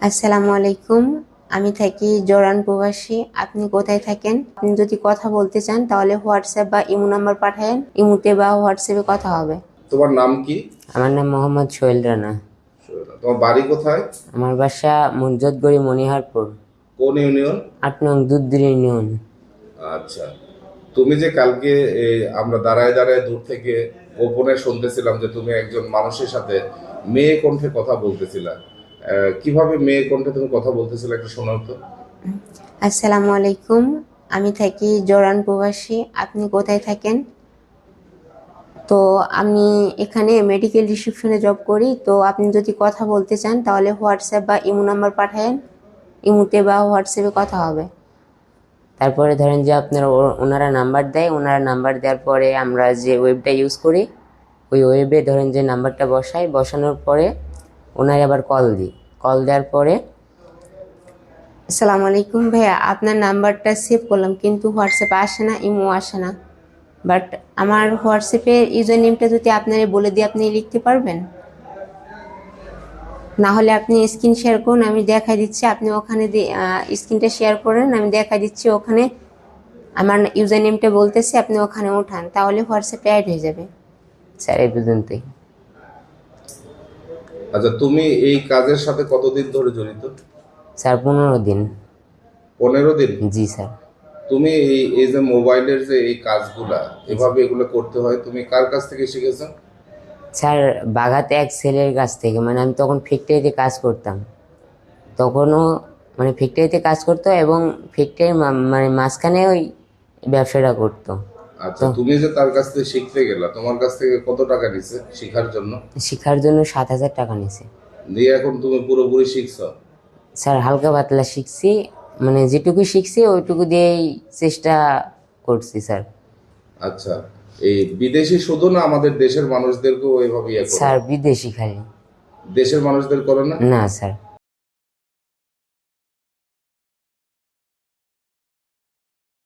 আসসালামু আলাইকুম। আমি থাকি জর্ডান প্রবাসী। আপনি কোথায় থাকেন? আপনি যদি কথা বলতে চান তাহলে হোয়াটসঅ্যাপ বা ইমো নাম্বার পাঠায়েন, ইমোতে বা হোয়াটসঅ্যাপে কথা হবে। তোমার নাম কি? আমার নাম মোহাম্মদ সোহেল রানা। তোমার বাড়ি কোথায়? আমার বাসা মুন্সিগঞ্জ মনিহারপুর, কোন ইউনিয়ন? ৮ নং দুধদির ইউনিয়ন। আচ্ছা, তুমি যে কালকে আমরা দাঁড়ায় দাঁড়ায় দূর থেকে গোপনে শুনতেছিলাম যে তুমি একজন মানুষের সাথে মেয়ে কণ্ঠে কথা বলতেছিলা। কিভাবে মেয়ে কণ্ঠে তুমি কথা বলতেছিলে একটু শোনাও তো। আসসালামু আলাইকুম। আমি থাকি জর্ডান প্রবাসী। আপনি কোথায় থাকেন? তো আমি এখানে মেডিকেল রিসেপশনে জব করি। তো আপনি যদি কথা বলতে চান তাহলে হোয়াটসঅ্যাপ বা ইমো নাম্বার পাঠায়েন, ইমোতে বা হোয়াটসঅ্যাপে কথা হবে। তারপরে ধরেন যে আপনারা ওনারা নাম্বার দেয়, ওনারা নাম্বার দেওয়ার পরে আমরা যে ওয়েবটা ইউজ করি ওই ওয়েবে ধরেন যে নাম্বারটা বসানোর পরে ওনারা আবার কল দিই। কল দেওয়ার পরে আসসালামু আলাইকুম ভাইয়া, আপনার নাম্বারটা সেভ করলাম কিন্তু হোয়াটসঅ্যাপে আসে না, ইমো আসে না। বাট আমার হোয়াটসঅ্যাপের ইউজার নেমটা যদি আপনারা বলে দিই আপনি লিখতে পারবেন? না হলে আপনি স্ক্রিন শেয়ার করুন, আমি দেখাই দিচ্ছি। আপনি ওখানে স্ক্রিনটা শেয়ার করেন, আমি দেখাই দিচ্ছি। ওখানে আমার ইউজার নেমটা বলতেছে, আপনি ওখানে উঠান, তাহলে হোয়াটসঅ্যাপে অ্যাড হয়ে যাবে। স্যার এই পর্যন্তই। আচ্ছা, তুমি এই কাজের সাথে কতদিন ধরে জড়িত? স্যার 15 দিন। 15 দিন? জি স্যার। তুমি এই এই যে মোবাইলের যে এই কাজগুলা এভাবে এগুলো করতে হয়, তুমি কার কাছ থেকে শিখেছো? স্যার বাগাতে এক ছেলের কাছ থেকে, মানে আমি তখন ফ্যাক্টরিতে কাজ করতাম, তখনও মানে ফ্যাক্টরিতে কাজ করতো এবং ফ্যাক্টরির মানে মাঝখানে ওই ব্যবসাটা করতো। আচ্ছা, তো তুমি যে তার কাছ থেকে শিখতে গেলা, তোমার কাছ থেকে কত টাকা নিছে শেখার জন্য? শেখার জন্য 7,000 টাকা নিছে। দিয়ে এখন তুমি পুরোপুরি শিখছো? স্যার হালকা পাতলা শিখছি, মানে যেটুকু শিখছি ওইটুকু দিয়েই চেষ্টা করছি স্যার। আচ্ছা, এই বিদেশি শুধু না আমাদের দেশের মানুষদেরকেও এইভাবে ইয়ে করো? স্যার বিদেশি খালি। দেশের মানুষদের করো না? না স্যার।